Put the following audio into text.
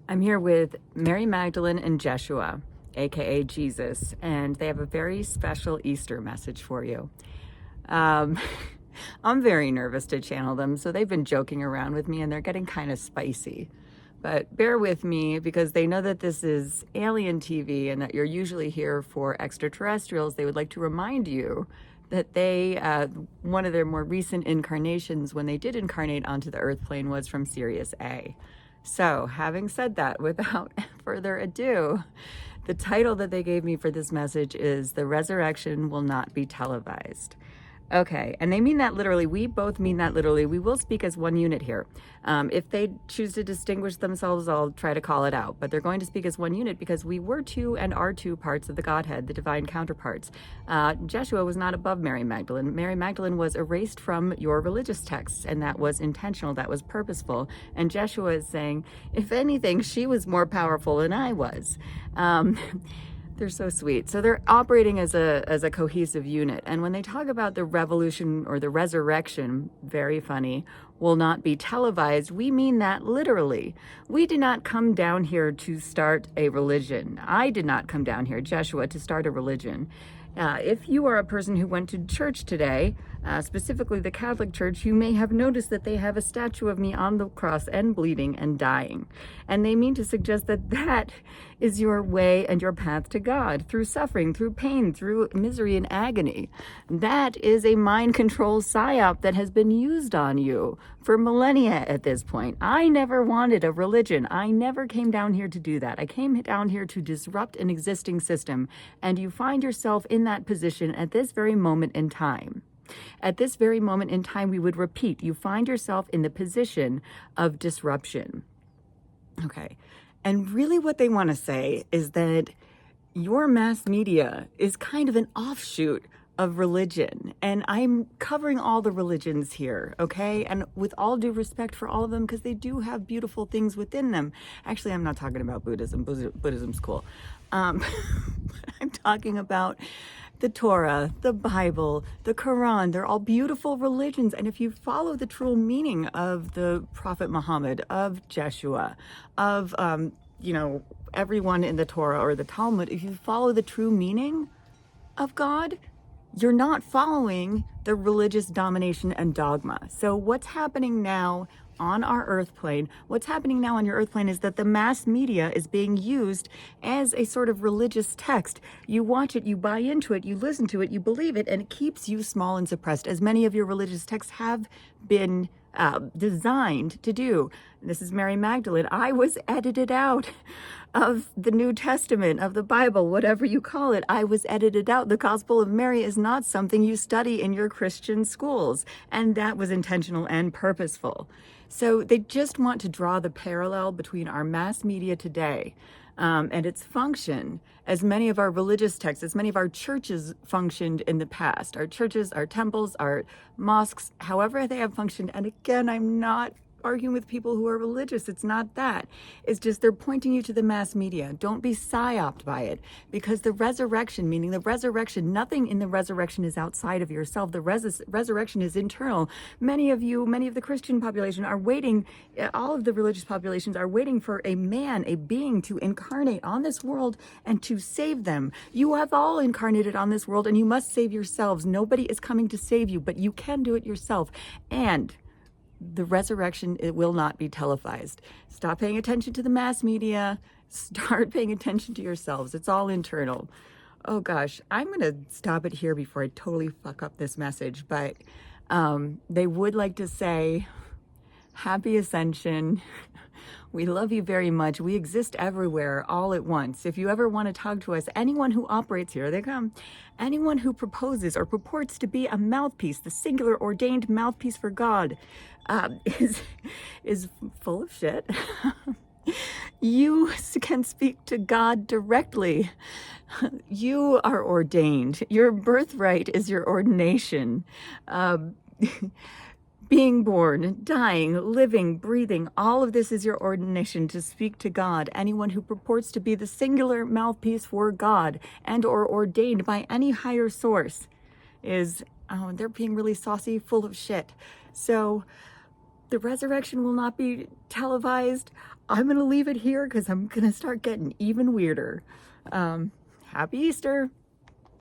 I'm here with Mary Magdalene and Yeshua, aka Jesus, and they have a very special Easter message for you. Um, I'm very nervous to channel them, so they've been joking around with me and they're getting kind of spicy. But bear with me because they know that this is alien TV and that you're usually here for extraterrestrials. They would like to remind you that one of their more recent incarnations, when they did incarnate onto the Earth plane, was from Sirius A. So, having said that, without further ado, the title that they gave me for this message is "The Resurrection Will Not Be Televised." Okay, and they mean that literally. We both mean that literally. We will speak as one unit here. If they choose to distinguish themselves, I'll try to call it out. But they're going to speak as one unit because we were two and are two parts of the Godhead, the divine counterparts. Jeshua was not above Mary Magdalene. Mary Magdalene was erased from your religious texts, and that was intentional, that was purposeful. And Jeshua is saying, if anything, she was more powerful than I was. They're so sweet. So they're operating as a cohesive unit. And when they talk about the revolution or the resurrection, very funny, will not be televised, we mean that literally. We did not come down here to start a religion. I did not come down here, Jeshua, to start a religion. If you are a person who went to church today, specifically the Catholic Church, you may have noticed that they have a statue of me on the cross and bleeding and dying. And they mean to suggest that that is your way and your path to God, through suffering, through pain, through misery and agony. That is a mind control psyop that has been used on you for millennia at this point. I never wanted a religion. I never came down here to do that. I came down here to disrupt an existing system, and you find yourself in that position at this very moment in time. At this very moment in time, we would repeat, you find yourself in the position of disruption. Okay. And really what they want to say is that your mass media is kind of an offshoot of religion. And I'm covering all the religions here, okay? And with all due respect for all of them, because they do have beautiful things within them. Actually, I'm not talking about Buddhism. Buddhism's cool. I'm talking about the Torah, the Bible, the Quran. They're all beautiful religions. And if you follow the true meaning of the Prophet Muhammad, of Jeshua, of, everyone in the Torah or the Talmud, if you follow the true meaning of God, you're not following the religious domination and dogma. So what's happening now on our earth plane, what's happening now on your earth plane is that the mass media is being used as a sort of religious text. You watch it, you buy into it, you listen to it, you believe it, and it keeps you small and suppressed, as many of your religious texts have been designed to do. This is Mary Magdalene. I was edited out of the New Testament, of the Bible, whatever you call it. I was edited out. The Gospel of Mary is not something you study in your Christian schools. And that was intentional and purposeful. So they just want to draw the parallel between our mass media today and its function, as many of our religious texts, as many of our churches functioned in the past. Our churches, our temples, our mosques, however they have functioned. And again, I'm not arguing with people who are religious. It's not that. It's just they're pointing you to the mass media. Don't be psyoped by it, because the resurrection, meaning the resurrection, nothing in the resurrection is outside of yourself. The resurrection is internal. Many of the Christian population are waiting, all of the religious populations are waiting for a man, a being to incarnate on this world and to save them. You have all incarnated on this world and you must save yourselves. Nobody is coming to save you, but you can do it yourself. And the resurrection, it will not be televised. Stop paying attention to the mass media. Start paying attention to yourselves. It's all internal. Oh gosh, I'm going to stop it here before I totally fuck up this message. But they would like to say, happy ascension. We love you very much. We exist everywhere, all at once. If you ever want to talk to us, anyone who operates, here they come, anyone who proposes or purports to be a mouthpiece, the singular ordained mouthpiece for God, is full of shit. You can speak to God directly. You are ordained. Your birthright is your ordination. Being born, dying, living, breathing, all of this is your ordination to speak to God. Anyone who purports to be the singular mouthpiece for God and or ordained by any higher source is, they're being really saucy, full of shit. So the resurrection will not be televised. I'm going to leave it here because I'm going to start getting even weirder. Happy Easter.